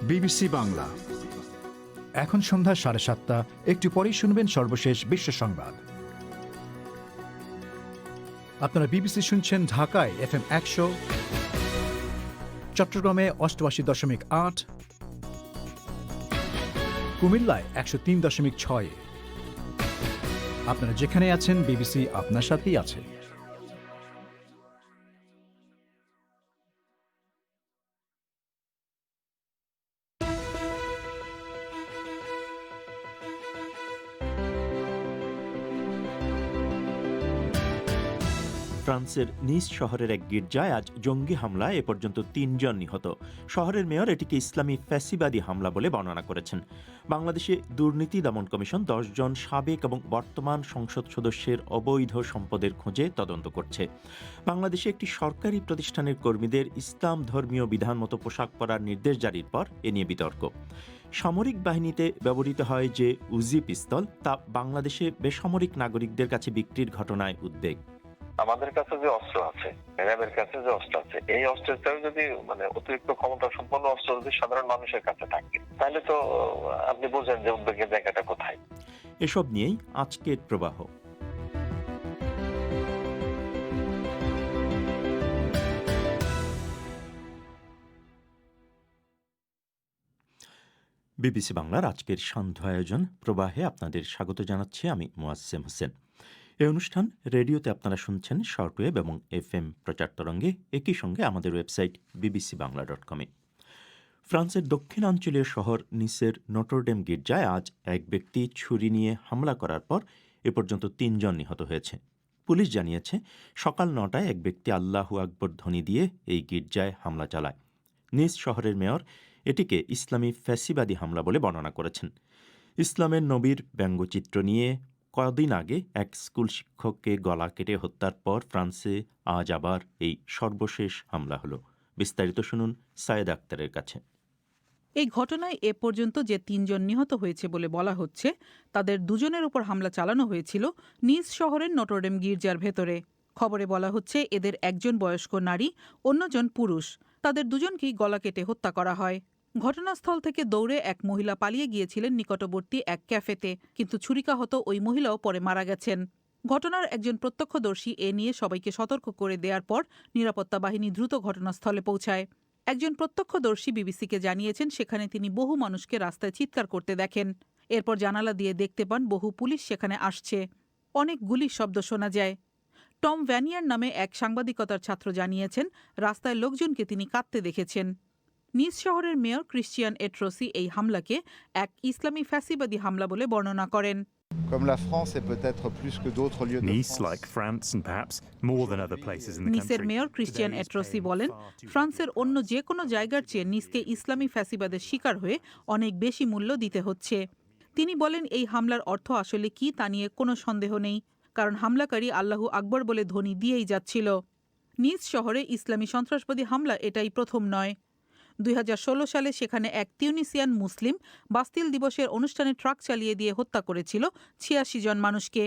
BBC Bangla. এখন সন্ধ্যা 7:30। একটু পরেই শুনবেন সর্বশেষ বিশ্ব সংবাদ। আপনারা বিবিসি শুনছেন ঢাকায় FM 100, চট্টগ্রামে 88.8, কুমিল্লায় 103.6। আপনারা যেখানে আছেন, বিবিসি আপনার সাথেই আছে। ফ্রান্সের নিস শহরের এক গির্জায় আজ জঙ্গি হামলায় এ পর্যন্ত 3 জন নিহত। শহরের মেয়র এটিকে ইসলামী ফ্যাসিবাদী হামলা বলে বর্ণনা করেছেন। বাংলাদেশে দুর্নীতি দমন কমিশন 10 জন সাবেক এবং বর্তমান সংসদ সদস্যের অবৈধ সম্পদের খোঁজে তদন্ত করছে। বাংলাদেশে একটি সরকারি প্রতিষ্ঠানের কর্মীদের ইসলাম ধর্মীয় বিধান মতো পোশাক পরার নির্দেশ জারির পর এ নিয়ে বিতর্ক। সামরিক বাহিনীতে ব্যবহৃত হয় যে উজি পিস্তল, তা বাংলাদেশে বেসামরিক নাগরিকদের কাছে বিক্রির ঘটনায় উদ্বেগ। আমাদের কাছে যে অস্ত্র আছে, র্যাবের কাছে যে অস্ত্র আছে, এই অস্ত্রটাও যদি অতিরিক্ত ক্ষমতা সম্পন্ন অস্ত্র যদি সাধারণ মানুষের কাছে থাকে, তাহলে তো আপনি বোঝেন যে উদ্বেগের জায়গাটা কোথায়। এসব নিয়েই আজকের প্রবাহ। বিবিসি বাংলার আজকের সান্ধ্য আয়োজন প্রবাহে আপনাদের স্বাগত জানাচ্ছি আমি মোয়াজ্জেম হোসেন। এই অনুষ্ঠান রেডিওতে আপনারা শুনছেন শর্টওয়েভ এবং FM প্রচার তরঙ্গে, একই সঙ্গে আমাদের ওয়েবসাইট bbcbangla.com-এ। ফ্রান্সের দক্ষিণাঞ্চলীয় শহর নিসের নটরডেম গির্জায় আজ এক ব্যক্তি ছুরি নিয়ে হামলা করার পর এ পর্যন্ত 3 জন নিহত হয়েছে। পুলিশ জানিয়েছে সকাল 9টায় এক ব্যক্তি আল্লাহু আকবর ধ্বনি দিয়ে এই গির্জায় হামলা চালায়। নিস শহরের মেয়র এটিকে ইসলামী ফ্যাসিবাদী হামলা বলে বর্ণনা করেছেন। ইসলামের নবীর ব্যঙ্গচিত্র নিয়ে কদিন আগে এক স্কুল শিক্ষককে গলা কেটে হত্যার পর ফ্রান্সে আজ আবার এই সর্বশেষ হামলা হলো। বিস্তারিত শুনুন সায়েদ আক্তারের কাছে। এই ঘটনায় এ পর্যন্ত যে 3 জন নিহত হয়েছে বলে বলা হচ্ছে, তাদের 2 জনের উপর হামলা চালানো হয়েছিল নিস শহরের নটরডেম গির্জার ভেতরে। খবরে বলা হচ্ছে এদের একজন বয়স্ক নারী, অন্যজন পুরুষ। তাদের 2 জনকেই গলা কেটে হত্যা করা হয়। ঘটনাস্থল থেকে দৌড়ে এক মহিলা পালিয়ে গিয়েছিলেন নিকটবর্তী এক ক্যাফেতে, কিন্তু ছুরিকাহত ওই মহিলাও পরে মারা গেছেন। ঘটনার একজন প্রত্যক্ষদর্শী এ নিয়ে সবাইকে সতর্ক করে দেওয়ার পর নিরাপত্তা বাহিনী দ্রুত ঘটনাস্থলে পৌঁছায়। একজন প্রত্যক্ষদর্শী বিবিসিকে জানিয়েছেন সেখানে তিনি বহু মানুষকে রাস্তায় চিৎকার করতে দেখেন। এরপর জানালা দিয়ে দেখতে পান বহু পুলিশ সেখানে আসছে। অনেক গুলির শব্দ শোনা যায়। টম ভ্যানিয়ার নামে এক সাংবাদিকতার ছাত্র জানিয়েছেন রাস্তায় লোকজনকে তিনি কাঁদতে দেখেছেন। নিস শহরের মেয়র ক্রিশ্চিয়ান এট্রোসি এই হামলাকে এক ইসলামী ফ্যাসিবাদী হামলা বলে বর্ণনা করেন। Comme la France est peut-être plus que d'autres lieux de Nice, like France and perhaps more than other places in the নিসের country. মেয়র ক্রিশ্চিয়ান এট্রোসি বলেন, ফ্রান্সের অন্য যে কোনো জায়গার চেয়ে নিসকে ইসলামী ফ্যাসিবাদের শিকার হয়ে অনেক বেশি মূল্য দিতে হচ্ছে। তিনি বলেন এই হামলার অর্থ আসলে কি তা নিয়ে কোনো সন্দেহ নেই, কারণ হামলাকারী আল্লাহু আকবর বলে ধ্বনি দিয়েই যাচ্ছিল। নিস শহরে ইসলামী সন্ত্রাসবাদী হামলা এটাই প্রথম নয়। 2016 সালে সেখানে এক তিউনিসিয়ান মুসলিম বাস্তিল দিবসের অনুষ্ঠানে ট্রাক চালিয়ে দিয়ে হত্যা করেছিল 86 জন মানুষকে।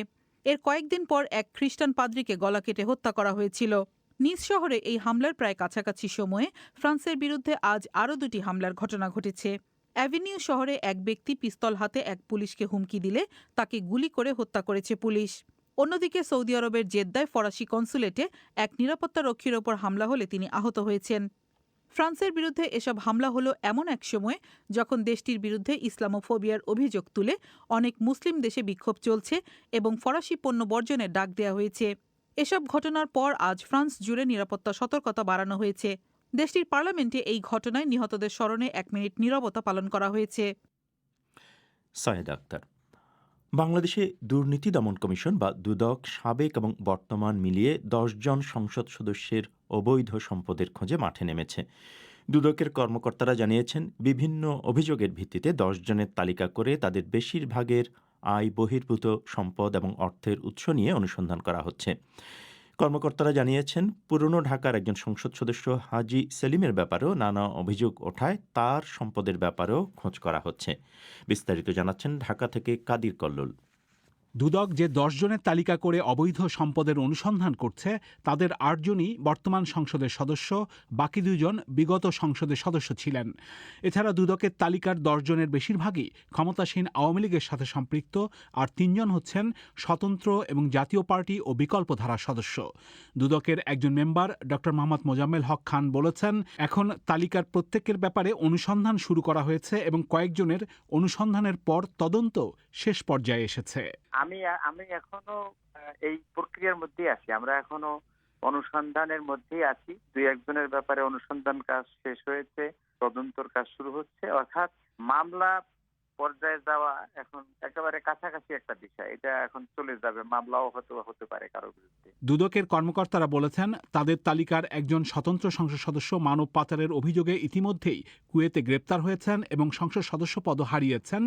এর কয়েকদিন পর এক খ্রিস্টান পাদ্রীকে গলা কেটে হত্যা করা হয়েছিল। নিস শহরে এই হামলার প্রায় কাছাকাছি সময়ে ফ্রান্সের বিরুদ্ধে আজ আরও 2টি হামলার ঘটনা ঘটেছে। অ্যাভিনিউ শহরে এক ব্যক্তি পিস্তল হাতে এক পুলিশকে হুমকি দিলে তাকে গুলি করে হত্যা করেছে পুলিশ। অন্যদিকে সৌদি আরবের জেদ্দায় ফরাসি কনসুলেটে এক নিরাপত্তা রক্ষীর ওপর হামলা হলে তিনি আহত হয়েছেন। ফ্রান্সের বিরুদ্ধে এসব হামলা হলো এমন এক সময় যখন দেশটির বিরুদ্ধে ইসলামোফোবিয়ার অভিযোগ তুলে অনেক মুসলিম দেশে বিক্ষোভ চলছে এবং ফরাসি পণ্য বর্জনের ডাক দেওয়া হয়েছে। এসব ঘটনার পর আজ ফ্রান্স জুড়ে নিরাপত্তা সতর্কতা বাড়ানো হয়েছে। দেশটির পার্লামেন্টে এই ঘটনায় নিহতদের স্মরণে 1 মিনিট নীরবতা পালন করা হয়েছে। সায়েদ আক্তার। বাংলাদেশে দুর্নীতি দমন কমিশন বা দুদক সাবেক এবং বর্তমান মিলিয়ে 10 জন সংসদ সদস্যের অবৈধ সম্পদের খোঁজে মাঠে নেমেছে। দুদকের কর্মকর্তারা জানিয়েছেন বিভিন্ন অভিযোগের ভিত্তিতে 10 জনের তালিকা করে তাদের বেশিরভাগের আয় বহির্ভূত সম্পদ এবং অর্থের উৎস নিয়ে অনুসন্ধান করা হচ্ছে। কর্মকর্তারা জানিয়েছেন পুরনো ঢাকার একজন সংসদ সদস্য হাজি সেলিমের ব্যাপারেও নানা অভিযোগ ওঠায় তার সম্পদের ব্যাপারেও খোঁজ করা হচ্ছে। বিস্তারিত জানাচ্ছেন ঢাকা থেকে কাদির কল্লোল। দুদক যে 10 জনের তালিকা করে অবৈধ সম্পদের অনুসন্ধান করছে তাদের 8 জনই বর্তমান সংসদের সদস্য, বাকি 2 জন বিগত সংসদের সদস্য ছিলেন। এছাড়া দুদকের তালিকার 10 জনের বেশিরভাগই ক্ষমতাসীন আওয়ামী লীগের সাথে সম্পৃক্ত, আর 3 জন হচ্ছেন স্বতন্ত্র এবং জাতীয় পার্টি ও বিকল্প ধারার সদস্য। দুদকের একজন মেম্বার ডক্টর মোহাম্মদ মোজাম্মেল হক খান বলেছেন, এখন তালিকার প্রত্যেকের ব্যাপারে অনুসন্ধান শুরু করা হয়েছে এবং কয়েকজনের অনুসন্ধানের পর তদন্ত শেষ পর্যায়ে এসেছে। আমি এখনো এই প্রক্রিয়ার মধ্যেই আছি, আমরা এখনো অনুসন্ধানের মধ্যেই আছি। 2-1 জনের ব্যাপারে অনুসন্ধান কাজ শেষ হয়েছে, তদন্তর কাজ শুরু হচ্ছে, অর্থাৎ মামলা পর্যায়ে যাওয়া এখন একেবারে কাছাকাছি একটা বিষয়। এটা এখন চলে যাবে, মামলাও হতে পারে কারো বিরুদ্ধে। দুদকের কর্মকর্তারা বলেছেন, তাদের তালিকার একজন স্বতন্ত্র সংসদ সদস্য মানব পাচারের অভিযোগে ইতিমধ্যেই কুয়েতে গ্রেপ্তার হয়েছেন এবং সংসদ সদস্য পদ হারিয়েছেন।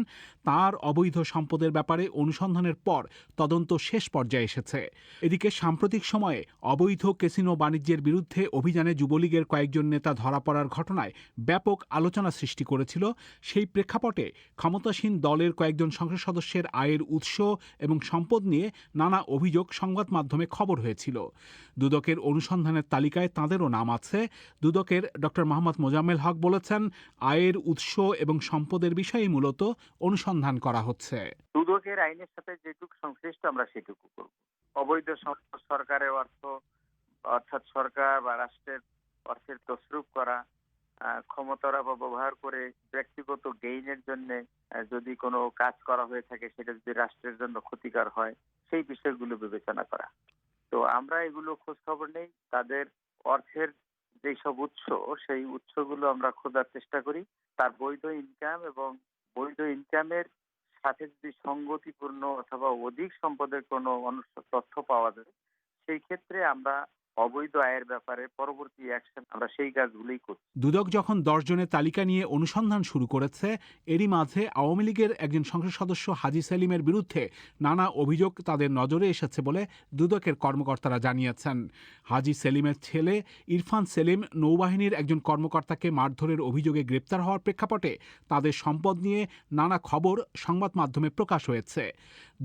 তার অবৈধ সম্পদের ব্যাপারে অনুসন্ধানের পর তদন্ত শেষ পর্যায়ে এসেছে। এদিকে সাম্প্রতিক সময়ে অবৈধ ক্যাসিনো বাণিজ্যের বিরুদ্ধে অভিযানে যুবলীগের কয়েকজন নেতা ধরা পড়ার ঘটনায় ব্যাপক আলোচনা সৃষ্টি করেছিল। সেই প্রেক্ষাপটে ক্ষমতাসীন দলের কয়েকজন সংসদ সদস্যের আয়ের উৎস এবং সম্পদ নিয়ে নানা অভিযোগ সংবাদ মাধ্যমে খবর হয়েছিল। দুদকের অনুসন্ধানের তালিকায় তাঁদেরও নাম আছে। দুদকের ডক্টর মোহাম্মদ মোজাম্মেল হক বলেছেন, আয়ের উৎস এবং সম্পদের বিষয়ে মূলত অনুসন্ধান করা হচ্ছে। দুদকের আইনের সাথে যেটুকু সংশ্লিষ্ট আমরা সেটুকু করব। অবৈধ সম্পদ, সরকারের অর্থ, অর্থাৎ সরকার বা রাষ্ট্রের অর্থের তছরুপ করা, ক্ষমতার অপব্যবহার করে ব্যক্তিগত গেইনের জন্য যদি কোনো কাজ করা হয়ে থাকে, সেটা যদি রাষ্ট্রের জন্য ক্ষতিকর হয়, সেই বিষয়গুলো বিবেচনা করা। তো আমরা এগুলো খোঁজ খবর নেই, তাদের অর্থের যেসব উৎস, সেই উৎসগুলো আমরা খোঁজার চেষ্টা করি। তার বৈধ ইনকাম এবং বৈধ ইনকামের সাথে যদি সঙ্গতিপূর্ণ অথবা অধিক সম্পদের কোনো তথ্য পাওয়া যায়, সেই ক্ষেত্রে আমরা অবৈধ আয়ের ব্যাপারে পরবর্তী অ্যাকশন আমরা সেই কাজগুলোই করছি। দুদক যখন 10 জনের তালিকা নিয়ে অনুসন্ধান শুরু করেছে, এরই মাঝে আওয়ামী লীগের একজন সংসদ সদস্য হাজী সেলিমের বিরুদ্ধে নানা অভিযোগ তাদের নজরে এসেছে বলে দুদকের কর্মকর্তারা জানিয়েছেন। হাজী সেলিমের ছেলে ইরফান সেলিম নৌবাহিনীর একজন কর্মকর্তাকে মারধরের অভিযোগে গ্রেপ্তার হওয়ার প্রেক্ষাপটে তাদের সম্পদ নিয়ে নানা খবর সংবাদ মাধ্যমে প্রকাশ হয়েছে।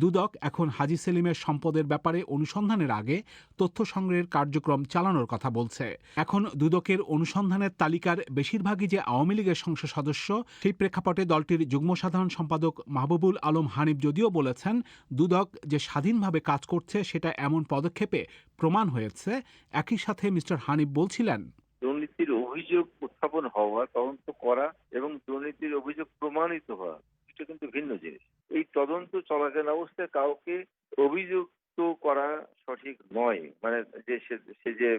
দুদক এখন হাজী সেলিমের সম্পদের ব্যাপারে অনুসন্ধানের আগে তথ্য সংগ্রহের কার্যক্রম চালানোর কথা বলছে। এখন দুদকের অনুসন্ধানের তালিকার বেশিরভাগই যে আওয়ামী লীগের সংসদ সদস্য, সেই প্রেক্ষাপটে দলটির যুগ্ম সাধারণ সম্পাদক মাহবুবুল আলম হানিফ যদিও বলেছেন, দুদক যে স্বাধীনভাবে কাজ করছে সেটা এমন পদক্ষেপে প্রমাণ হয়েছে। একই সাথে মিস্টার হানিফ বলছিলেন, দুর্নীতির অভিযোগ উত্থাপন হওয়া, তদন্ত করা এবং দুর্নীতির অভিযোগ প্রমাণিত হওয়া এটা কিন্তু ভিন্ন জিনিস। এই তদন্ত চলাকালীন অবস্থায় কাউকে অভিযুক্ত করা সঠিক নয়। মানে যে সে যে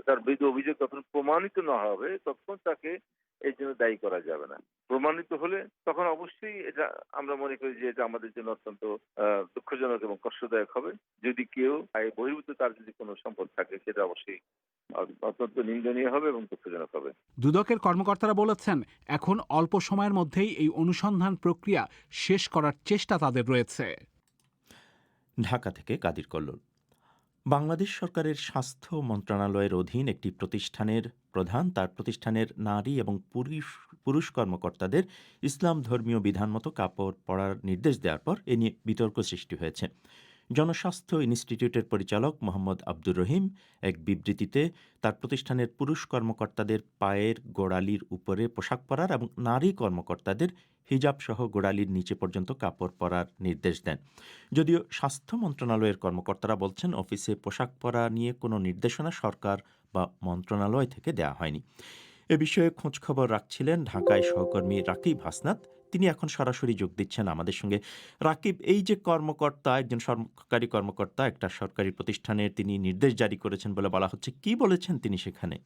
তার বিরুদ্ধে অভিযোগ যখন প্রমাণিত না হবে তখন তাকে এই জন্য দায়ী করা যাবে না। প্রমাণিত হলে তখন অবশ্যই এটা আমরা মনে করি যে এটা আমাদের জন্য অত্যন্ত দুঃখজনক এবং কষ্টদায়ক হবে। যদি কেউ আয় বহির্ভূত তার যদি কোনো সম্পদ থাকে, সেটা অবশ্যই অত্যন্ত নিন্দনীয় হবে এবং দুঃখজনক হবে। দুদকের কর্মকর্তারা বলেছেন, এখন অল্প সময়ের মধ্যেই এই অনুসন্ধান প্রক্রিয়া শেষ করার চেষ্টা তাদের রয়েছে। ঢাকা থেকে কাদির কল্লোল। বাংলাদেশ সরকারের স্বাস্থ্য মন্ত্রণালয়ের অধীন একটি প্রতিষ্ঠানের প্রধান তার প্রতিষ্ঠানের নারী এবং পুরুষ কর্মকর্তাদের ইসলাম ধর্মীয় বিধান মতো কাপড় পরার নির্দেশ দেওয়ার পর এ নিয়ে বিতর্ক সৃষ্টি হয়েছে। জনস্বাস্থ্য ইনস্টিটিউটের পরিচালক মোহাম্মদ আব্দুর রহিম এক বিবৃতিতে তার প্রতিষ্ঠানের পুরুষ কর্মকর্তাদের পায়ের গোড়ালির উপরে পোশাক পরার এবং নারী কর্মকর্তাদের হিজাব সহ গোড়ালির নিচে পর্যন্ত কাপড় পরার নির্দেশ দেন। যদিও স্বাস্থ্য মন্ত্রণালয়ের কর্মকর্তারা বলছেন, অফিসে পোশাক পরা নিয়ে কোনো নির্দেশনা সরকার বা মন্ত্রণালয় থেকে দেওয়া হয়নি। এ বিষয়ে খোঁজখবর রাখছিলেন ঢাকায় সহকর্মী রাকিব হাসনাত। তিনি এখন সরাসরি যোগ দিচ্ছেন আমাদের সঙ্গে। রাকিব, এই যে কর্মকর্তা, একজন সরকারি কর্মকর্তা একটা সরকারি প্রতিষ্ঠানের তিনি নির্দেশ জারি করেছেন বলে বলা হচ্ছে, কি বলেছেন তিনি সেখানে?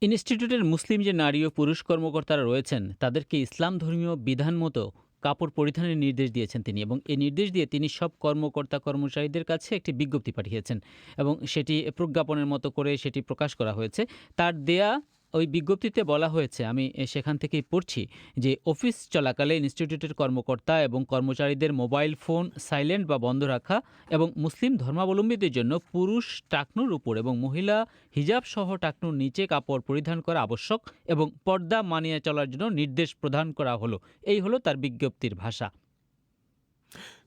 ইনস্টিটিউটের মুসলিম যে নারী ও পুরুষ কর্মকর্তারা রয়েছেন তাদেরকে ইসলাম ধর্মীয় বিধান মতো কাপড় পরিধানের নির্দেশ দিয়েছেন তিনি, এবং এই নির্দেশ দিয়ে তিনি সব কর্মকর্তা কর্মচারীদের কাছে একটি বিজ্ঞপ্তি পাঠিয়েছেন এবং সেটি প্রজ্ঞাপনের মতো করে সেটি প্রকাশ করা হয়েছে। তার দেয়া ওই বিজ্ঞপ্তিতে বলা হয়েছে, আমি সেখান থেকেই পড়ছি, যে অফিস চলাকালে ইনস্টিটিউটের কর্মকর্তা এবং কর্মচারীদের মোবাইল ফোন সাইলেন্ট বা বন্ধ রাখা এবং মুসলিম ধর্মাবলম্বীদের জন্য পুরুষ টাকনুর উপর এবং মহিলা হিজাব সহ টাকনুর নিচে কাপড় পরিধান করা আবশ্যক এবং পর্দা মানিয়ে চলার জন্য নির্দেশ প্রদান করা হলো। এই হলো তার বিজ্ঞপ্তির ভাষা।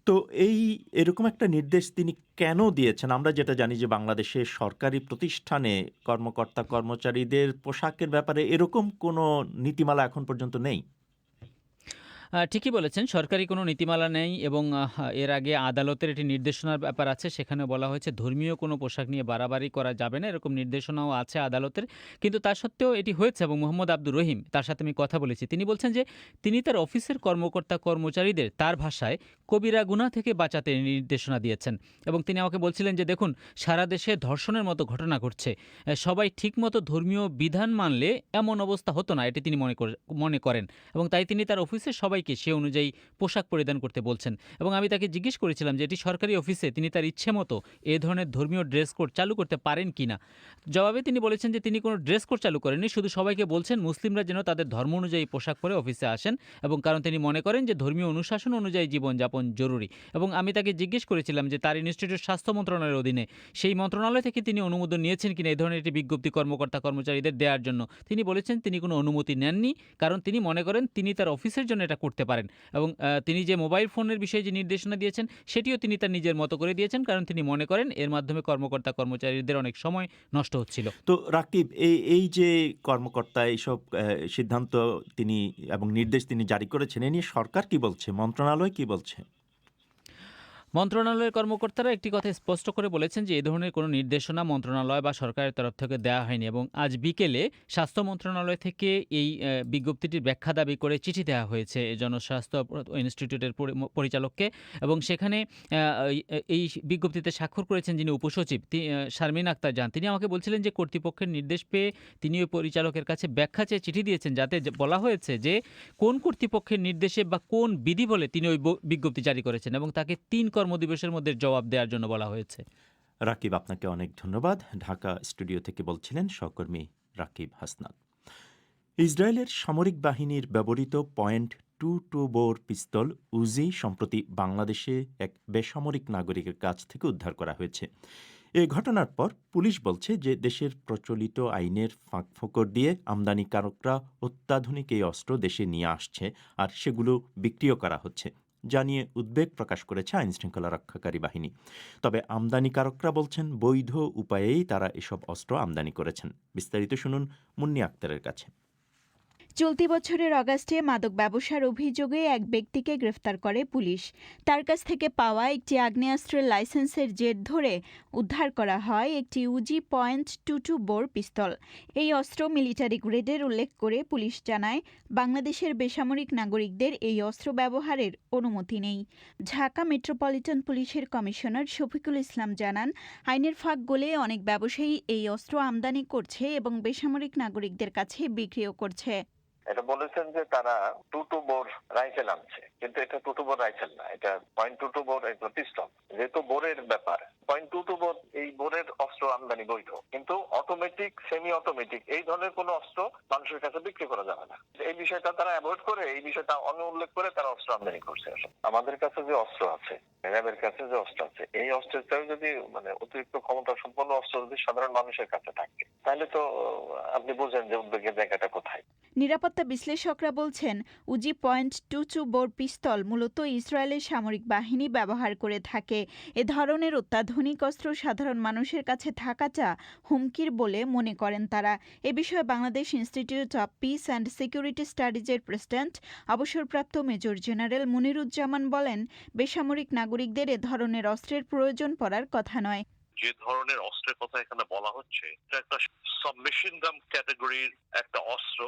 তো এরকম একটা নির্দেশ তিনি কেন দিয়েছেন? আমরা যেটা জানি যে বাংলাদেশে সরকারি প্রতিষ্ঠানে কর্মকর্তা-কর্মচারীদের পোশাকের ব্যাপারে এরকম কোনো নীতিমালা এখন পর্যন্ত নেই। ঠিকই বলেছেন, সরকারি কোনো নীতিমালা নেই এবং এর আগে আদালতের একটি নির্দেশনার ব্যাপার আছে। সেখানে বলা হয়েছে ধর্মীয় কোনো পোশাক নিয়ে বাড়াবাড়ি করা যাবে না, এরকম নির্দেশনাও আছে আদালতের। কিন্তু তা সত্ত্বেও এটি হয়েছে এবং মোহাম্মদ আব্দুর রহিম, তার সাথে আমি কথা বলেছি, তিনি বলছেন যে তিনি তার অফিসের কর্মকর্তা-কর্মচারীদের তার ভাষায় কবিরা গুনাহ থেকে বাঁচাতে নির্দেশনা দিয়েছেন। এবং তিনি আমাকে বলছিলেন যে দেখুন, সারা দেশে ধর্ষণের মতো ঘটনা ঘটছে, সবাই ঠিকমতো ধর্মীয় বিধান মানলে এমন অবস্থা হতো না, এটি তিনি মনে করেন এবং তাই তিনি তার অফিসের সবাইকে সে অনুযায়ী পোশাক পরিধান করতে বলছেন। এবং আমি তাকে জিজ্ঞেস করেছিলাম যে এটি সরকারি অফিসে তিনি তার ইচ্ছে মতো এ ধরনের ধর্মীয় ড্রেস কোড চালু করতে পারেন কিনা। জবাবে তিনি বলেছেন যে তিনি কোনো ড্রেস কোড চালু করেননি, শুধু সবাইকে বলছেন মুসলিমরা যেন তাদের ধর্ম অনুযায়ী পোশাক পরে অফিসে আসেন এবং কারণ তিনি মনে করেন যে ধর্মীয় অনুশাসন অনুযায়ী জীবনযাপন জরুরি। এবং আমি তাকে জিজ্ঞেস করেছিলাম যে তার ইনস্টিটিউট স্বাস্থ্য মন্ত্রণালয়ের অধীনে, সেই মন্ত্রণালয় থেকে তিনি অনুমোদন নিয়েছেন কিনা এই ধরনের একটি বিজ্ঞপ্তি কর্মকর্তা-কর্মচারীদের দেওয়ার জন্য। তিনি বলেছেন তিনি কোনো অনুমতি নেননি, কারণ তিনি মনে করেন তিনি তার অফিসের জন্য এটা করতে পারেন। এবং তিনি যে মোবাইল ফোনের বিষয়ে যে নির্দেশনা দিয়েছেন সেটিও তিনি তার নিজের মতো করে দিয়েছেন, কারণ তিনি মনে করেন এর মাধ্যমে কর্মকর্তা-কর্মচারীদের অনেক সময় নষ্ট হচ্ছিল। তো রাকিব, এই যে কর্মকর্তা এইসব সিদ্ধান্ত তিনি এবং নির্দেশ তিনি জারি করেছেন, এ নিয়ে সরকার কি বলছে, মন্ত্রণালয় কি বলছে? মন্ত্রণালয়ের কর্মকর্তারা একটি কথা স্পষ্ট করে বলেছেন যে এই ধরনের কোনো নির্দেশনা মন্ত্রণালয় বা সরকারের তরফ থেকে দেওয়া হয়নি এবং আজ বিকেলে স্বাস্থ্য মন্ত্রণালয় থেকে এই বিজ্ঞপ্তিটির ব্যাখ্যা দাবি করে চিঠি দেওয়া হয়েছে জনস্বাস্থ্য ইনস্টিটিউটের পরিচালককে এবং সেখানে এই বিজ্ঞপ্তিতে স্বাক্ষর করেছেন যিনি উপসচিব শারমিন আক্তার জান। তিনি আমাকে বলছিলেন যে কর্তৃপক্ষের নির্দেশ পেয়ে তিনি ওই পরিচালকের কাছে ব্যাখ্যা চেয়ে চিঠি দিয়েছেন, যাতে বলা হয়েছে যে কোন কর্তৃপক্ষের নির্দেশে বা কোন বিধি বলে তিনি ওই বিজ্ঞপ্তি জারি করেছেন এবং তাকে 3 কর্মদিবসের মধ্যে জবাব দেওয়ার জন্য বলা হয়েছে। রাকিব, আপনাকে অনেক ধন্যবাদ। ঢাকা স্টুডিও থেকে বলছিলেন সহকর্মী রাকিব হাসনাত। ইসরায়েলের সামরিক বাহিনীর ব্যবহৃত .22 বোর পিস্তল উজি সম্প্রতি বাংলাদেশে এক বেসামরিক নাগরিকের কাছ থেকে উদ্ধার করা হয়েছে। এ ঘটনার পর পুলিশ বলছে যে দেশের প্রচলিত আইনের ফাঁকফোকর দিয়ে আমদানিকারকরা অত্যাধুনিক এই অস্ত্র দেশে নিয়ে আসছে আর সেগুলো বিক্রিও করা হচ্ছে, জানিয়ে উদ্বেগ প্রকাশ করেছে আইনশৃঙ্খলা রক্ষাকারী বাহিনী। তবে আমদানিকারকরা বলছেন বৈধ উপায়েই তারা এসব অস্ত্র আমদানি করেছেন। বিস্তারিত শুনুন মুন্নি আক্তারের কাছে। চলতি বছরের অগাস্টে মাদক ব্যবসার অভিযোগে এক ব্যক্তিকে গ্রেফতার করে পুলিশ। তার কাছ থেকে পাওয়া একটি আগ্নেয়াস্ত্রের লাইসেন্সের জের ধরে উদ্ধার করা হয় একটি উজি .22 বোর পিস্তল। এই অস্ত্র মিলিটারি গ্রেডের উল্লেখ করে পুলিশ জানায় বাংলাদেশের বেসামরিক নাগরিকদের এই অস্ত্র ব্যবহারের অনুমতি নেই। ঢাকা মেট্রোপলিটন পুলিশের কমিশনার শফিকুল ইসলাম জানান, আইনের ফাঁক গলে অনেক ব্যবসায়ী এই অস্ত্র আমদানি করছে এবং বেসামরিক নাগরিকদের কাছে বিক্রিও করছে। এটা বলেছেন যে তারা 22 বোর রাইফেল আনছে, কিন্তু এটা 22 বোর রাইফেল না, এটা .22 বোর একটা পিস্তল। যেহেতু বোরের ব্যাপার, .22 বোর এই বোরের অস্ত্র আমদানি বৈধ, কিন্তু অটোমেটিক সেমি অটোমেটিক এই ধরনের কোনো অস্ত্র মানুষের কাছে বিক্রি করা যাবে না। এই বিষয়টা তারা অ্যাভয়েড করে, এই বিষয়টা অনুল্লেখ করে তারা অস্ত্র আমদানি করছে। আমাদের কাছে যে অস্ত্র আছে, র্যাবের কাছে যে অস্ত্র আছে, এই অস্ত্রের চাইতে যদি অতিরিক্ত ক্ষমতা সম্পন্ন অস্ত্র যদি সাধারণ মানুষের কাছে থাকে, তাহলে তো আপনি বুঝেন যে উদ্বেগের জায়গাটা কোথায়। নিরাপত্তা বিশ্লেষকরা বলছেন উজি .22 বোর পিস্তল মূলত ইসরায়েলের সামরিক বাহিনী ব্যবহার করে থাকে। এ ধরনের অত্যাধুনিক অস্ত্র সাধারণ মানুষের কাছে থাকাটা হুমকির বলে মনে করেন তারা। এ বিষয়ে Bangladesh institute of peace and security স্টাডিজের প্রেসিডেন্ট অবসরপ্রাপ্ত মেজর জেনারেল মুনিরুজ্জামান বলেন, বেসামরিক নাগরিকদের এ ধরনের অস্ত্রের প্রয়োজন পড়ার কথা নয়। যে ধরনের অস্ত্রের কথা এখানে বলা হচ্ছে, এটা একটা সাবমেশিন গান ক্যাটাগরির একটা অস্ত্র,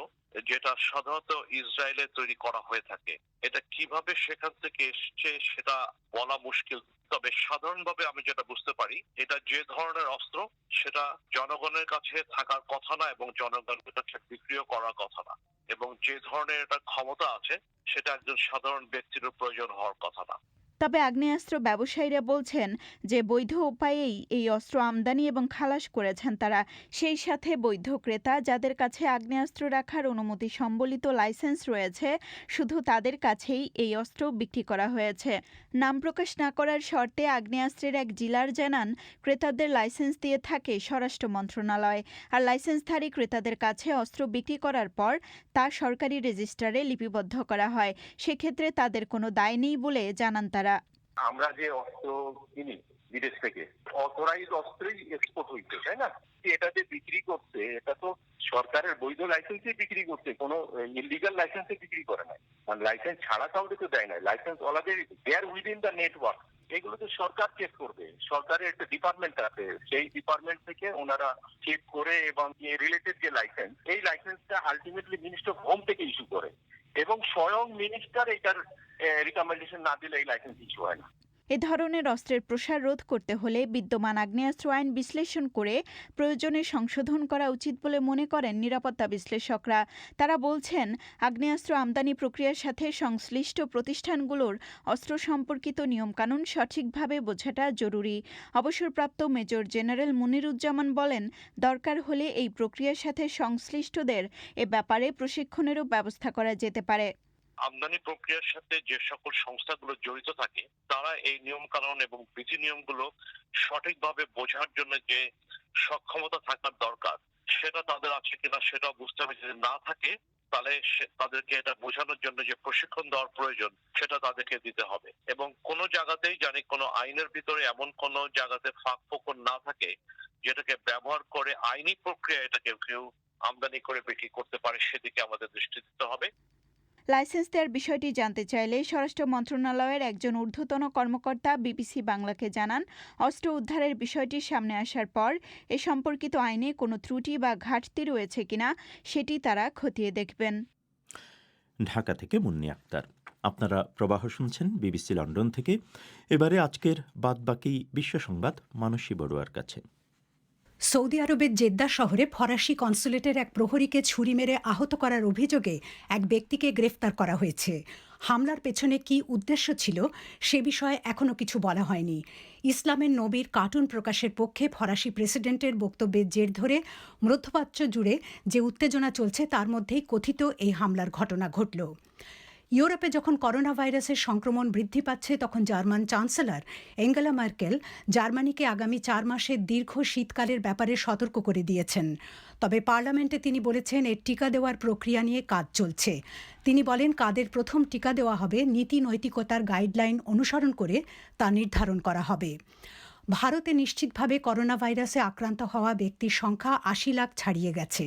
যেটা সাধারণত ইসরায়েলে তৈরি করা হয়ে থাকে। এটা কিভাবে সেখান থেকে এসছে সেটা বলা মুশকিল, তবে সাধারণভাবে আমি যেটা বুঝতে পারি, এটা যে ধরনের অস্ত্র সেটা জনগণের কাছে থাকার কথা না এবং জনগণের কাছে বিক্রিও করার কথা না, এবং যে ধরনের এটা ক্ষমতা আছে সেটা একজন সাধারণ ব্যক্তির প্রয়োজন হওয়ার কথা না। তবে আগ্নেয়াস্ত্র ব্যবসায়ীরা বলছেন যে বৈধ উপায়েই এই অস্ত্র আমদানি এবং খালাস করেছেন তারা। সেই সাথে বৈধ ক্রেতা যাদের কাছে আগ্নেয়াস্ত্র রাখার অনুমতি সম্বলিত লাইসেন্স রয়েছে, শুধু তাদের কাছেই এই অস্ত্র বিক্রি করা হয়েছে। নাম প্রকাশ না করার শর্তে আগ্নেয়াস্ত্রের এক ডিলার জানান, ক্রেতাদের লাইসেন্স দিয়ে থাকে স্বরাষ্ট্র মন্ত্রণালয়, আর লাইসেন্সধারী ক্রেতাদের কাছে অস্ত্র বিক্রি করার পর তা সরকারি রেজিস্টারে লিপিবদ্ধ করা হয়। সেক্ষেত্রে তাদের কোনো দায় নেই বলে জানান তারা। আমরা যে অস্ত্র কিনি বিদেশ থেকে অথরাইজ অস্ত্রই এক্সপোর্ট হইছে, তাই না? এটা যে বিক্রি করছে এটা তো সরকারের বৈধ লাইসেন্সে বিক্রি করছে, কোনো ইলিগাল লাইসেন্সে বিক্রি করে নাই। মানে লাইসেন্স ছাড়া কাউকে তো দেয় নাই, লাইসেন্স ওলাদের দেয়ার উইদিন দ্য নেটওয়ার্ক। এগুলো তো সরকার চেক করবে, সরকারের একটা ডিপার্টমেন্ট আছে, সেই ডিপার্টমেন্ট থেকে ওনারা চেক করে এবং রিলেটেড যে লাইসেন্স, এই লাইসেন্সটা আলটিমেটলি মিনিস্টার অফ হোম থেকে ইস্যু করে এবং স্বয়ং মিনিস্টার এটার রিকমেন্ডেশন না দিলে এই লাইসেন্স ইস্যু হয় না। এ ধরনের অস্ত্রের প্রসার রোধ করতে হলে বিদ্যমান আগ্নেয়াস্ত্র আইন বিশ্লেষণ করে প্রয়োজনে সংশোধন করা উচিত বলে মনে করেন নিরাপত্তা বিশ্লেষকরা। তারা বলছেন, আগ্নেয়াস্ত্র আমদানি প্রক্রিয়ার সাথে সংশ্লিষ্ট প্রতিষ্ঠানগুলোর অস্ত্র সম্পর্কিত নিয়মকানুন সঠিকভাবে বোঝাটা জরুরি। অবসরপ্রাপ্ত মেজর জেনারেল মুনিরুজ্জামান বলেন, দরকার হলে এই প্রক্রিয়ার সাথে সংশ্লিষ্টদের এ ব্যাপারে প্রশিক্ষণেরও ব্যবস্থা করা যেতে পারে। আমদানি প্রক্রিয়ার সাথে যে সকল সংস্থাগুলো জড়িত থাকে তারা এই নিয়ম কানুন এবং বিধি নিয়মগুলো সঠিকভাবে বোঝার জন্য যে সক্ষমতা থাকার দরকার সেটা তাদের আছে কিনা সেটা বুঝতে হবে। যদি না থাকে তাহলে তাদেরকে এটা বোঝানোর জন্য যে প্রশিক্ষণ দেওয়ার প্রয়োজন সেটা তাদেরকে দিতে হবে। এবং কোনো জায়গাতেই জানি কোনো আইনের ভিতরে এমন কোনো জায়গাতে ফাঁক ফোকর না থাকে যেটাকে ব্যবহার করে আইনি প্রক্রিয়া এটাকে কেউ আমদানি করে বিক্রি করতে পারে, সেদিকে আমাদের দৃষ্টি দিতে হবে। লাইসেন্স দেওয়ার বিষয়টি জানতে চাইলে স্বরাষ্ট্র মন্ত্রণালয়ের একজন ঊর্ধ্বতন কর্মকর্তা বিবিসি বাংলাকে জানান, অস্ত্র উদ্ধারের বিষয়টি সামনে আসার পর এ সম্পর্কিত আইনে কোনো ত্রুটি বা ঘাটতি রয়েছে কিনা সেটি তারা খতিয়ে দেখবেন। ঢাকা থেকে মুন্নি আক্তার। আপনারা প্রবাহ শুনছেন বিবিসি লন্ডন থেকে। এবারে আজকের বাদবাকি বিশ্ব সংবাদ মানসী বড়ুয়ার কাছে। সৌদি আরবের জেদ্দা শহরে ফরাসি কনসুলেটের এক প্রহরীকে ছুরি মেরে আহত করার অভিযোগে এক ব্যক্তিকে গ্রেফতার করা হয়েছে। হামলার পেছনে কী উদ্দেশ্য ছিল সে বিষয়ে এখনও কিছু বলা হয়নি। ইসলামের নবীর কার্টুন প্রকাশের পক্ষে ফরাসি প্রেসিডেন্টের বক্তব্যের জের ধরে মধ্যপ্রাচ্য জুড়ে যে উত্তেজনা চলছে তার মধ্যেই কথিত এই হামলার ঘটনা ঘটল। ইউরোপে যখন করোনা ভাইরাসের সংক্রমণ বৃদ্ধি পাচ্ছে তখন জার্মান চ্যান্সেলর এঙ্গেলা মার্কেল জার্মানিকে আগামী 4 মাসের দীর্ঘ শীতকালের ব্যাপারে সতর্ক করে দিয়েছেন। তবে পার্লামেন্টে তিনি বলেছেন এর টিকা দেওয়ার প্রক্রিয়া নিয়ে কাজ চলছে। তিনি বলেন, কাদের প্রথম টিকা দেওয়া হবে নীতি নৈতিকতার গাইডলাইন অনুসরণ করে তা নির্ধারণ করা হবে। ভারতে নিশ্চিতভাবে করোনা ভাইরাসে আক্রান্ত হওয়া ব্যক্তির সংখ্যা 80 লাখ ছাড়িয়ে গেছে।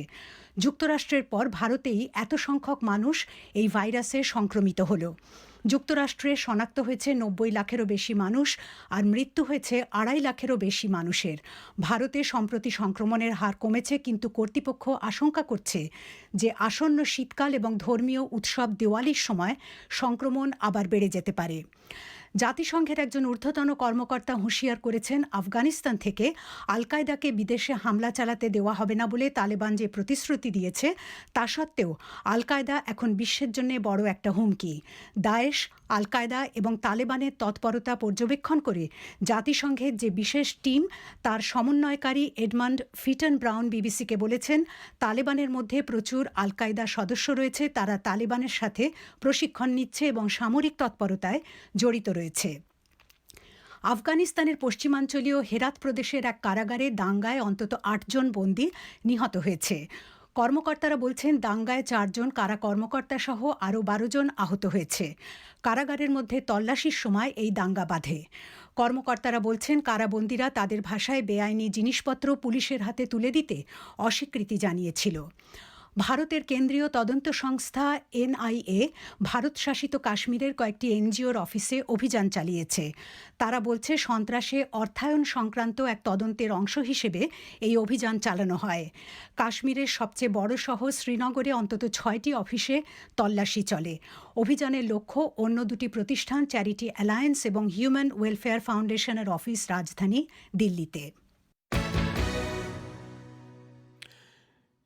যুক্তরাষ্ট্রের পর ভারতেই এত সংখ্যক মানুষ এই ভাইরাসে সংক্রমিত হল। যুক্তরাষ্ট্রে শনাক্ত হয়েছে 90 লাখেরও বেশি মানুষ আর মৃত্যু হয়েছে 2.5 লাখেরও বেশি মানুষের। ভারতে সম্প্রতি সংক্রমণের হার কমেছে, কিন্তু কর্তৃপক্ষ আশঙ্কা করছে যে আসন্ন শীতকাল এবং ধর্মীয় উৎসব দিওয়ালির সময় সংক্রমণ আবার বেড়ে যেতে পারে। জাতিসংঘের একজন ঊর্ধ্বতন কর্মকর্তা হুঁশিয়ার করেছেন, আফগানিস্তান থেকে আল কায়দাকে বিদেশে হামলা চালাতে দেওয়া হবে না বলে তালেবান যে প্রতিশ্রুতি দিয়েছে তা সত্ত্বেও আল কায়দা এখন বিশ্বের জন্য বড় একটা হুমকি। দায়েশ, আল কায়দা এবং তালেবানের তৎপরতা পর্যবেক্ষণ করে জাতিসংঘের যে বিশেষ টিম তার সমন্বয়কারী এডমান্ড ফিটন ব্রাউন বিবিসিকে বলেছেন, তালেবানের মধ্যে প্রচুর আল কায়দা সদস্য রয়েছে, তারা তালেবানের সাথে প্রশিক্ষণ নিচ্ছে এবং সামরিক তৎপরতায় জড়িত রয়েছে। আফগানিস্তানের পশ্চিমাঞ্চলীয় হেরাত প্রদেশের এক কারাগারে দাঙ্গায় অন্তত 8 জন বন্দী নিহত হয়েছে। কর্মকর্তারা বলছেন, দাঙ্গায় 4 জন কারা কর্মকর্তা সহ আরও 12 জন আহত হয়েছে। কারাগারের মধ্যে তল্লাশির সময় এই দাঙ্গা বাধে। কর্মকর্তারা বলছেন, কারাবন্দীরা তাদের ভাষায় বেআইনি জিনিসপত্র পুলিশের হাতে তুলে দিতে অস্বীকৃতি জানিয়েছিল। ভারতের কেন্দ্রীয় তদন্ত সংস্থা এনআইএ ভারত শাসিত কাশ্মীরের কয়েকটি এনজিওর অফিসে অভিযান চালিয়েছে। তারা বলছে, সন্ত্রাসে অর্থায়ন সংক্রান্ত এক তদন্তের অংশ হিসেবে এই অভিযান চালানো হয়। কাশ্মীরের সবচেয়ে বড় শহর শ্রীনগরে অন্তত 6টি অফিসে তল্লাশি চলে। অভিযানের লক্ষ্য অন্য 2টি প্রতিষ্ঠান, চ্যারিটি অ্যালায়েন্স এবং হিউম্যান ওয়েলফেয়ার ফাউন্ডেশনের অফিস রাজধানী দিল্লিতে।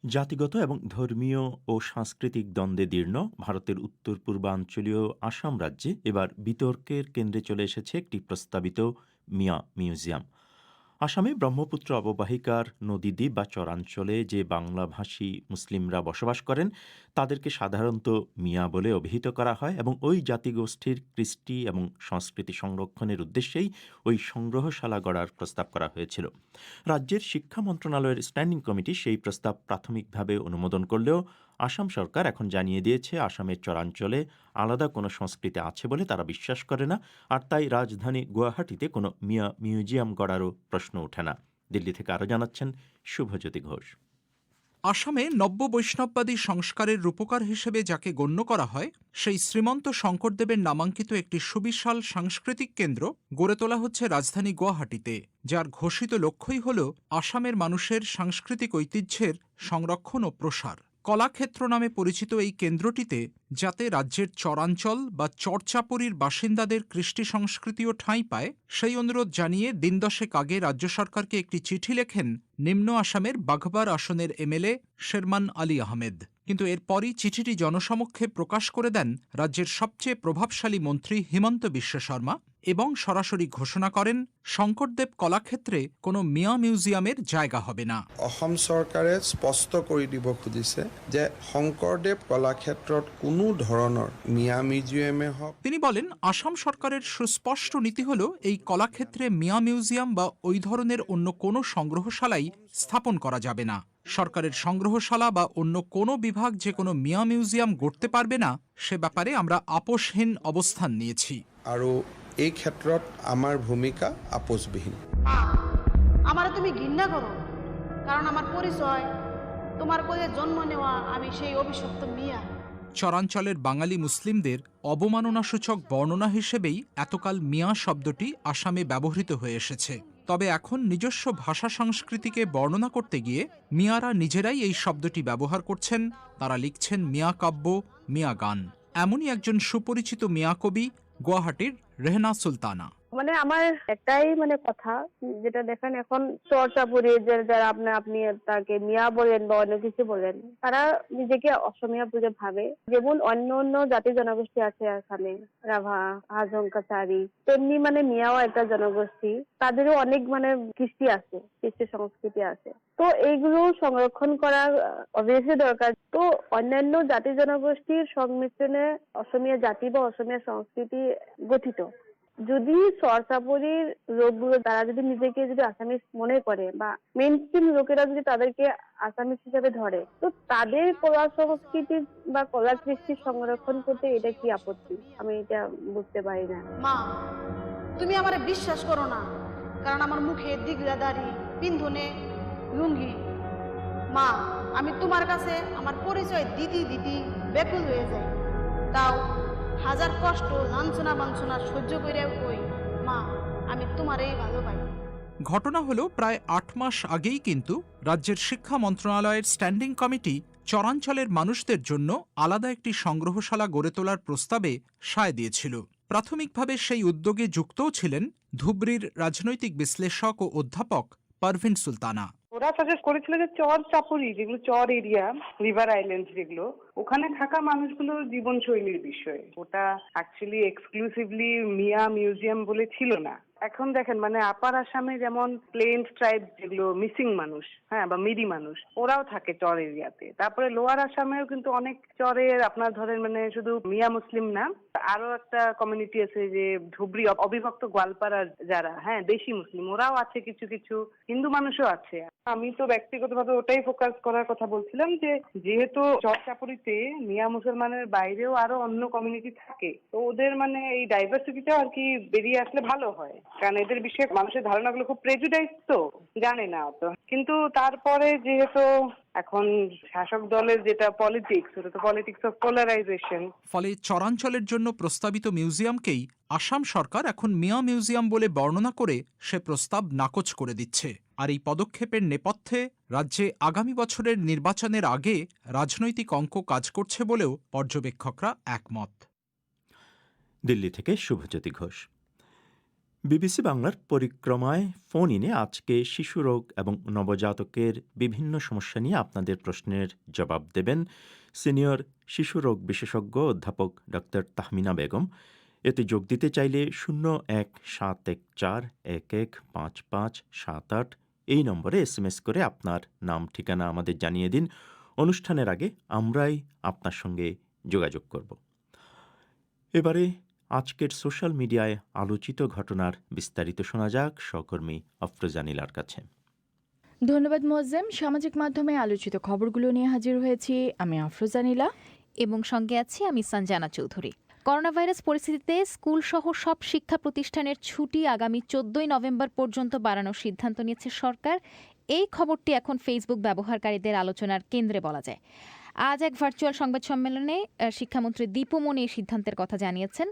জাতিগত এবং ধর্মীয় ও সাংস্কৃতিক দ্বন্দ্বে দীর্ণ ভারতের উত্তর পূর্বাঞ্চলীয় আসাম রাজ্যে এবার বিতর্কের কেন্দ্রে চলে এসেছে একটি প্রস্তাবিত মিয়া মিউজিয়াম। আসামে ব্রহ্মপুত্র অববাহিকার নদীদ্বীপ বা চরাঞ্চলে যে বাংলাভাষী মুসলিমরা বসবাস করেন তাদেরকে সাধারণত মিয়া বলে অভিহিত করা হয় এবং ওই জাতিগোষ্ঠীর কৃষ্টি এবং সংস্কৃতি সংরক্ষণের উদ্দেশ্যেই ওই সংগ্রহশালা গড়ার প্রস্তাব করা হয়েছিল। রাজ্যের শিক্ষা মন্ত্রণালয়ের স্ট্যান্ডিং কমিটি সেই প্রস্তাব প্রাথমিকভাবে অনুমোদন করলেও আসাম সরকার এখন জানিয়ে দিয়েছে আসামের চরাঞ্চলে আলাদা কোনো সংস্কৃতি আছে বলে তারা বিশ্বাস করে না, আর তাই রাজধানী গুয়াহাটিতে কোনো মিউজিয়াম গড়ারও প্রশ্ন ওঠে না। দিল্লি থেকে আরও জানাচ্ছেন শুভজ্যোতি ঘোষ। আসামে নব্য বৈষ্ণববাদী সংস্কারের রূপকার হিসেবে যাকে গণ্য করা হয়, সেই শ্রীমন্ত শঙ্করদেবের নামাঙ্কিত একটি সুবিশাল সাংস্কৃতিক কেন্দ্র গড়ে তোলা হচ্ছে রাজধানী গুয়াহাটিতে, যার ঘোষিত লক্ষ্যই হল আসামের মানুষের সাংস্কৃতিক ঐতিহ্যের সংরক্ষণ ও প্রসার। কলাক্ষেত্র নামে পরিচিত এই কেন্দ্রটিতে যাতে রাজ্যের চরাঞ্চল বা চরচাপড়ির বাসিন্দাদের কৃষ্টি সংস্কৃতিও ঠাঁই পায়, সেই অনুরোধ জানিয়ে দিন দশেক আগে রাজ্য সরকারকে একটি চিঠি লেখেন নিম্ন আসামের বাঘবার আসনের এমএলএ শেরমান আলী আহমেদ। কিন্তু এরপরই চিঠিটি জনসমক্ষে প্রকাশ করে দেন রাজ্যের সবচেয়ে প্রভাবশালী মন্ত্রী হিমন্ত বিশ্ব শর্মা এবং সরাসরি ঘোষণা করেন শঙ্করদেব কলাক্ষেত্রে কোনো মিউজিয়ামের জায়গা হবে না। অসম চৰকাৰে স্পষ্ট কৰি দিব খুজিছে যে শংকৰদেৱ কলাক্ষেত্ৰত কোনো ধৰণৰ মিউজিয়ামে হওক। তিনি বলেন, আসাম সরকারের সুস্পষ্ট নীতি হল এই কলাক্ষেত্রে মিউজিয়াম বা ওই ধরনের অন্য কোনো সংগ্রহশালাই স্থাপন করা যাবে না। সরকারের সংগ্রহশালা বা অন্য কোনো বিভাগ যে কোনো মিউজিয়াম গড়তে পারবে না, সে ব্যাপারে আমরা আপোষহীন অবস্থান নিয়েছি। আৰু এই ক্ষেত্ৰত আমাৰ ভূমিকা আপোষবিহীন। আমার তুমি ঘৃণা করো, কারণ আমার পরিচয় তোমার কোলে জন্ম নেওয়া আমি সেই অভিশপ্ত মিয়া। চরাঞ্চলের বাঙালি মুসলিমদের অবমাননাসূচক বর্ণনা হিসেবেই এতকাল মিয়া শব্দটি আসামে ব্যবহৃত হয়ে এসেছে। তবে এখন নিজস্ব ভাষা সংস্কৃতিকে বর্ণনা করতে গিয়ে মিয়ারা নিজেরাই এই শব্দটি ব্যবহার করছেন। তারা লিখছেন মিয়া কাব্য, মিয়া গান। এমনই একজন সুপরিচিত মিয়া কবি গুয়াহাটির রেহনা সুলতানা। মানে আমার একটাই কথা, যেটা দেখেন এখন চর্চাপুরি যারা আপনি তাকে মিয়া বলেন বা অন্য কিছু বলেন, তারা নিজেকে অসমীয়া বলে ভাবে। যেমন অন্য অন্য জাতি জনগোষ্ঠী আছে এখানে, রাভা, হাজং, কাছারি, তেমনি মিয়াও একটা জনগোষ্ঠী, তাদেরও অনেক কৃষ্টি আছে, কৃষ্টি সংস্কৃতি আছে। তো এইগুলো সংরক্ষণ করা অবভিয়াসলি দরকার। তো অন্যান্য জাতি জনগোষ্ঠীর সংমিশ্রণে অসমীয়া জাতি বা অসমীয়া সংস্কৃতি গঠিত। যদি চর্চাপুরীর লোকগুলো তারা যদি নিজেকে আসামিস মনে করে বা মেইন স্ট্রিম লোকেরা যদি তাদেরকে আসামিস হিসেবে ধরে, তো তাদের কলা সংস্কৃতি বা কলা কৃষ্টি সংরক্ষণ করতে এটা কি আপত্তি? আমি এটা বুঝতে পারি না। মা, তুমি আমারে বিশ্বাস করো না, কারণ আমার মুখে দিগলা দাড়ি, পিন্ধনে লুঙ্গি। মা, আমি তোমার কাছে আমার পরিচয় দিদি ব্যাকুল হয়ে যাই। তাও হাজার কষ্ট লাঞ্ছনা বাঞ্ছনা সহ্য করে কই, মা আমি তোমারই ভালোবাসি। ঘটনা হলো প্রায় 8 মাস আগেই কিন্তু রাজ্যের শিক্ষা মন্ত্রণালয়ের স্ট্যান্ডিং কমিটি চরাঞ্চলের মানুষদের জন্য আলাদা একটি সংগ্রহশালা গড়ে তোলার প্রস্তাবে সায় দিয়েছিল। প্রাথমিকভাবে সেই উদ্যোগে যুক্তও ছিলেন ধুবড়ীর রাজনৈতিক বিশ্লেষক ও অধ্যাপক পারভিন সুলতানা। ওরা সাজেস্ট করেছিল যে চর চাপুরি, যেগুলো চর এরিয়া, রিভার আইল্যান্ড, যেগুলো ওখানে থাকা মানুষগুলোর জীবনশৈলীর বিষয়ে, ওটা অ্যাকচুয়ালি এক্সক্লুসিভলি মিয়া মিউজিয়াম বলে ছিল না। এখন দেখেন আপার আসামে যেমন প্লেন্স ট্রাইব, যেগুলো মিসিং মানুষ, হ্যাঁ, বা মিডি মানুষ, ওরাও থাকে চর এরিয়াতে। তারপরে লোয়ার আসামেও কিন্তু অনেক চরের আপনার ধরেন শুধু মিয়া মুসলিম না, আরো একটা কমিউনিটি আছে যে ধুবড়ি অবিভক্ত গোয়ালপাড়া যারা, হ্যাঁ, দেশি মুসলিম, ওরাও আছে, কিছু কিছু হিন্দু মানুষও আছে। আমি তো ব্যক্তিগতভাবে ওটাই ফোকাস করার কথা বলছিলাম যে যেহেতু চরচাপুরিতে মিয়া মুসলমানের বাইরেও আরো অন্য কমিউনিটি থাকে, তো ওদের এই ডাইভার্সিটিটাও আর কি বেরিয়ে আসলে ভালো হয়। কারণ এদের বিষয়ে মানুষের ধারণাগুলো খুব প্রেজুডাইজ, তো জানে না অত। কিন্তু তারপরে যেহেতু এখন শাসক দলের যেটা পলিটিক্স, ওটা তো পলিটিক্স অফ পোলারাইজেশন। ফলে চরাঞ্চলের জন্য প্রস্তাবিত মিউজিয়ামকেই আসাম সরকার এখন মিউজিয়াম বলে বর্ণনা করে সে প্রস্তাব নাকচ করে দিচ্ছে। আর এই পদক্ষেপের নেপথ্যে রাজ্যে আগামী বছরের নির্বাচনের আগে রাজনৈতিক অঙ্ক কাজ করছে বলেও পর্যবেক্ষকরা একমত। দিল্লি থেকে শুভজ্যোতি ঘোষ। বিবিসি বাংলার পরিক্রমায় ফোন ইনে আজকে শিশু রোগ এবং নবজাতকের বিভিন্ন সমস্যা নিয়ে আপনাদের প্রশ্নের জবাব দেবেন সিনিয়র শিশু রোগ বিশেষজ্ঞ অধ্যাপক ডক্টর তাহমিনা বেগম। এতে যোগ দিতে চাইলে 017141155578 এই নম্বরে SMS করে আপনার নাম ঠিকানা আমাদের জানিয়ে দিন। অনুষ্ঠানের আগে আমরাই আপনার সঙ্গে যোগাযোগ করব। এবারে আজকের সোশ্যাল মিডিয়ায় আলোচিত ঘটনার বিস্তারিত শোনা যাক সহকর্মী আফরোজা নীলার কাছে। ধন্যবাদ মোয়াজ্জেম। সামাজিক মাধ্যমে আলোচিত খবরগুলো নিয়ে হাজির হয়েছি আমি আফরোজা নীলা এবং সঙ্গে আছি আমি সঞ্জানা চৌধুরী। করোনা ভাইরাস পরিস্থিতিতে স্কুল সহ সব শিক্ষা প্রতিষ্ঠানের ছুটি আগামী 14 নভেম্বর পর্যন্ত বাড়ানোর সিদ্ধান্ত নিয়েছে সরকার। এই খবরটি এখন ফেসবুক ব্যবহারকারীদের আলোচনার কেন্দ্রে বলা যায়। আজ এক ভার্চুয়াল সংবাদ সম্মেলনে শিক্ষামন্ত্রী দীপু মনি এই সিদ্ধান্তের কথা জানিয়েছেন।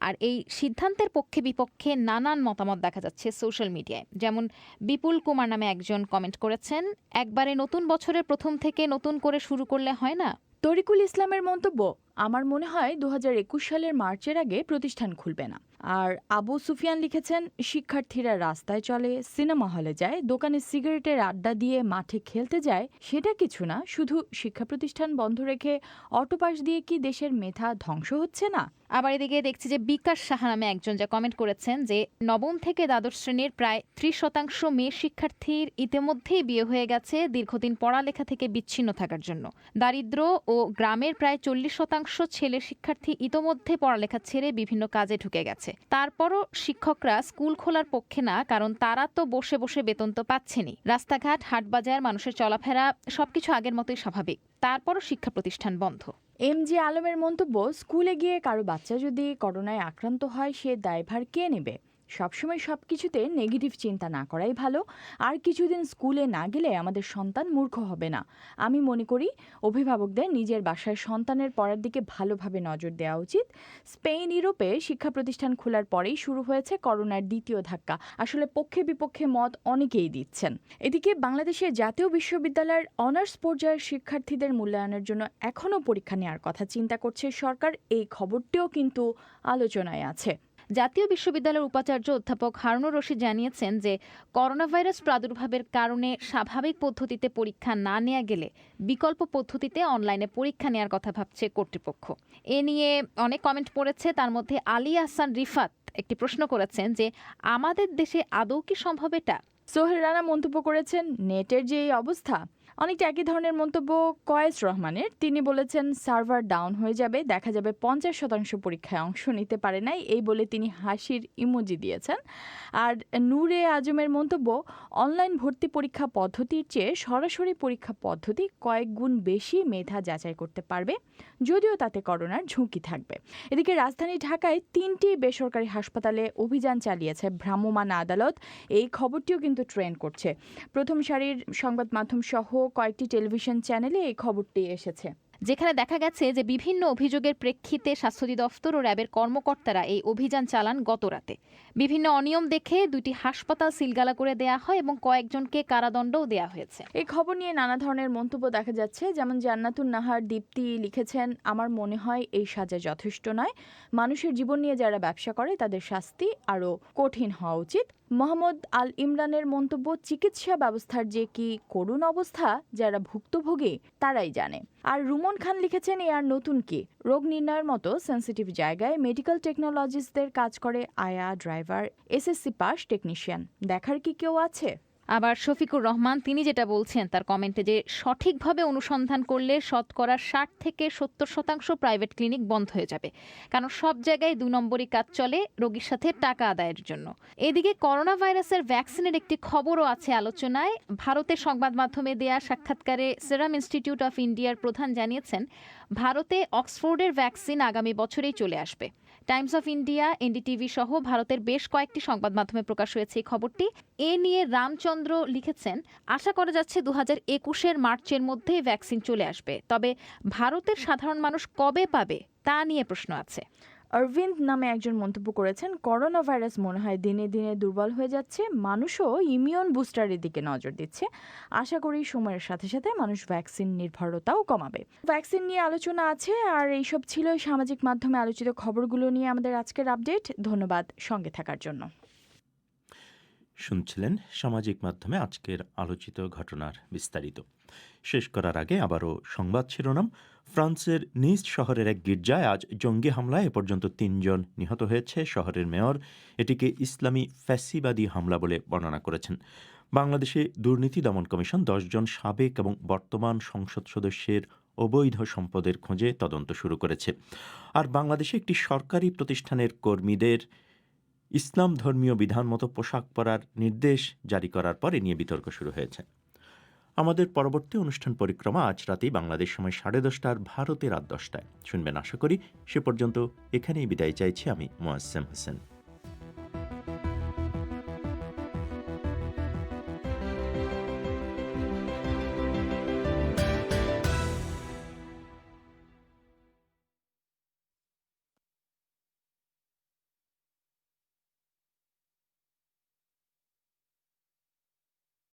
আর এই সিদ্ধান্তের পক্ষে বিপক্ষে নানান মতামত দেখা যাচ্ছে সোশ্যাল মিডিয়ায়। যেমন বিপুল কুমার নামে একজন কমেন্ট করেছেন, একবারে নতুন বছরের প্রথম থেকে নতুন করে শুরু করলে হয় না। তরিকুল ইসলামের মন্তব্য, আমার মনে হয় 2021 সালের মার্চের আগে প্রতিষ্ঠান খুলবে না। আর আবু সুফিয়ান লিখেছেন, শিক্ষার্থীরা রাস্তায় চলে, সিনেমা হলে যায়, দোকানে সিগারেটের আড্ডা দিয়ে মাঠে খেলতে যায়, সেটা কিছু না। শুধু শিক্ষা প্রতিষ্ঠান বন্ধ রেখে অটোপাস দিয়ে কি দেশের মেধা ধ্বংস হচ্ছে না? আবার এদিকে দেখছি যে বিকাশ সাহা নামে একজন যা কমেন্ট করেছেন যে নবম থেকে দ্বাদশ শ্রেণীর প্রায় 30% মেয়ে শিক্ষার্থীর ইতিমধ্যেই বিয়ে হয়ে গেছে দীর্ঘদিন পড়ালেখা থেকে বিচ্ছিন্ন থাকার জন্য। দারিদ্র ও গ্রামের প্রায় 40% ছেলে শিক্ষার্থী ইতোমধ্যে পড়ালেখা ছেড়ে বিভিন্ন কাজে ঢুকে গেছে। তারপরও শিক্ষকরা স্কুল খোলার পক্ষে না, কারণ তারা তো বসে বসে বেতন তো পাচ্ছেনই। রাস্তাঘাট, হাটবাজার, মানুষের চলাফেরা সবকিছু আগের মতোই স্বাভাবিক, তারপরও শিক্ষা প্রতিষ্ঠান বন্ধ। MG আলমের মন্তব্য, স্কুলে গিয়ে কারো বাচ্চা যদি করোনায় আক্রান্ত হয় সে দায়ভার কে নেবে? সবসময় সবকিছুতে নেগেটিভ চিন্তা না করাই ভালো। আর কিছুদিন স্কুলে না গেলে আমাদের সন্তান মূর্খ হবে না। আমি মনে করি অভিভাবকদের নিজের বাসায় সন্তানের পড়ার দিকে ভালোভাবে নজর দেওয়া উচিত। স্পেন, ইউরোপে শিক্ষা প্রতিষ্ঠান খোলার পরেই শুরু হয়েছে করোনার দ্বিতীয় ধাক্কা। আসলে পক্ষে বিপক্ষে মত অনেকেই দিচ্ছেন। এদিকে বাংলাদেশের জাতীয় বিশ্ববিদ্যালয়ের অনার্স পর্যায়ের শিক্ষার্থীদের মূল্যায়নের জন্য এখনও পরীক্ষা নেওয়ার কথা চিন্তা করছে সরকার। এই খবরটিও কিন্তু আলোচনায় আছে। জাতীয় বিশ্ববিদ্যালয়ের উপাচার্য অধ্যাপক হারুনুর রশিদ জানিয়েছেন যে করোনা ভাইরাস প্রাদুর্ভাবের কারণে স্বাভাবিক পদ্ধতিতে পরীক্ষা না নেওয়া গেলে বিকল্প পদ্ধতিতে অনলাইনে পরীক্ষা নেওয়ার কথা ভাবছে কর্তৃপক্ষ। এ নিয়ে অনেক কমেন্ট পড়েছে, তার মধ্যে আলী আহসান রিফাত একটি প্রশ্ন করেছেন যে আমাদের দেশে আদৌ কি সম্ভব এটা? সোহেল রানা মন্তব্য করেছেন, নেটের যে এই অবস্থা। অনেকটা একই ধরনের মন্তব্য কয়েস রহমানের। তিনি বলেছেন সার্ভার ডাউন হয়ে যাবে, দেখা যাবে 50% পরীক্ষায় অংশ নিতে পারে নাই, এই বলে তিনি হাসির ইমোজি দিয়েছেন। আর নূরে আজমের মন্তব্য, অনলাইন ভর্তি পরীক্ষা পদ্ধতির চেয়ে সরাসরি পরীক্ষা পদ্ধতি কয়েক গুণ বেশি মেধা যাচাই করতে পারবে, যদিও তাতে করোনার ঝুঁকি থাকবে। এদিকে রাজধানী ঢাকায় 3টি বেসরকারি হাসপাতালে অভিযান চালিয়েছে ভ্রাম্যমাণ আদালত। এই খবরটিও কিন্তু ট্রেন্ড করছে। প্রথম সারির সংবাদ মাধ্যম সহ কয়েকটি টেলিভিশন চ্যানেলে এই খবরটি এসেছে, যেখানে দেখা গেছে যে বিভিন্ন অভিযোগের প্রেক্ষিতে স্বাস্থ্য অধিদপ্তর ও র্যাবের কর্মকর্তারা এই অভিযান চালান গত রাতে। বিভিন্ন অনিয়ম দেখে 2টি হাসপাতাল সিলগালা করে দেয়া হয় এবং কয়েকজনকে কারাদণ্ডও দেয়া হয়েছে। এই খবর নিয়ে নানা ধরনের মন্তব্য দেখা যাচ্ছে। যেমন জান্নাতুন নাহার দীপ্তি লিখেছেন, আমার মনে হয় এই সাজা যথেষ্ট নয়। মানুষের জীবন নিয়ে যারা ব্যবসা করে তাদের শাস্তি আরও কঠিন হওয়া উচিত। মোহাম্মদ আল ইমরানের মন্তব্য, চিকিৎসা ব্যবস্থার যে কি করুণ অবস্থা যারা ভুক্তভোগী তারাই জানে। আর রুমন খান লিখেছেন, এ আর নতুন কি, রোগ নির্ণয়ের মতো সেন্সিটিভ জায়গায় মেডিকেল টেকনোলজিস্টদের কাজ করে আয়া, ড্রাইভার, এসএসসি পাস টেকনিশিয়ান, দেখার কি কেউ আছে? আবার শফিকুর রহমান তিনি যেটা বলছেন তার কমেন্টে যে সঠিকভাবে অনুসন্ধান করলে শতকরা 60 থেকে 70% প্রাইভেট ক্লিনিক বন্ধ হয়ে যাবে, কারণ সব জায়গায় 2 নম্বরই কাজ চলে রোগীর সাথে টাকা আদায়ের জন্য। এদিকে করোনা ভাইরাসের ভ্যাকসিনের একটি খবরও আছে আলোচনায়। ভারতের সংবাদ মাধ্যমে দেয়া সাক্ষাৎকারে সেরাম ইনস্টিটিউট অফ ইন্ডিয়ার প্রধান জানিয়েছেন ভারতে অক্সফোর্ডের ভ্যাকসিন আগামী বছরেই চলে আসবে। টাইমস অফ ইন্ডিয়া, এনডিটিভি সহ ভারতের বেশ কয়েকটি সংবাদ মাধ্যমে প্রকাশ হয়েছে এই খবরটি। এ নিয়ে রামচন্দ্র লিখেছেন, আশা করা যাচ্ছে 2021 মার্চের মধ্যেই ভ্যাকসিন চলে আসবে, তবে ভারতের সাধারণ মানুষ কবে পাবে তা নিয়ে প্রশ্ন আছে। অরবিন্দ নামে একজন মন্তব্য করেছেন, করোনা ভাইরাস মনে হয় দিনে দিনে দুর্বল হয়ে যাচ্ছে, মানুষও ইমিউন বুস্টারের দিকে নজর দিচ্ছে। আশা করি সময়ের সাথে সাথে মানুষ ভ্যাকসিন নির্ভরতাও কমাবে। ভ্যাকসিন নিয়ে আলোচনা আছে। আর এইসব ছিল সামাজিক মাধ্যমে আলোচিত খবরগুলো নিয়ে আমাদের আজকের আপডেট। ধন্যবাদ সঙ্গে থাকার জন্য। শুনছিলেন সামাজিক মাধ্যমে আজকের আলোচিত ঘটনার বিস্তারিত। শেষ করার আগে আবারও সংবাদ শিরোনাম। ফ্রান্সের নিস শহরের এক গির্জায় আজ জঙ্গি হামলায় এ পর্যন্ত 3 জন নিহত হয়েছে। শহরের মেয়র এটিকে ইসলামী ফ্যাসিবাদী হামলা বলে বর্ণনা করেছেন। বাংলাদেশে দুর্নীতি দমন কমিশন 10 জন সাবেক এবং বর্তমান সংসদ সদস্যের অবৈধ সম্পদের খোঁজে তদন্ত শুরু করেছে। আর বাংলাদেশে একটি সরকারি প্রতিষ্ঠানের কর্মীদের ইসলাম ধর্মীয় বিধান মতো পোশাক পরার নির্দেশ জারি করার পর এ নিয়ে বিতর্ক শুরু হয়েছে। আমাদের পরবর্তী অনুষ্ঠান পরিক্রমা আজ রাতেই বাংলাদেশ সময় 10:30 ভারতে রাত 10টায় শুনবেন আশা করি। সে পর্যন্ত এখানেই বিদায় চাইছি আমি মোয়াজ্জেম হোসেন।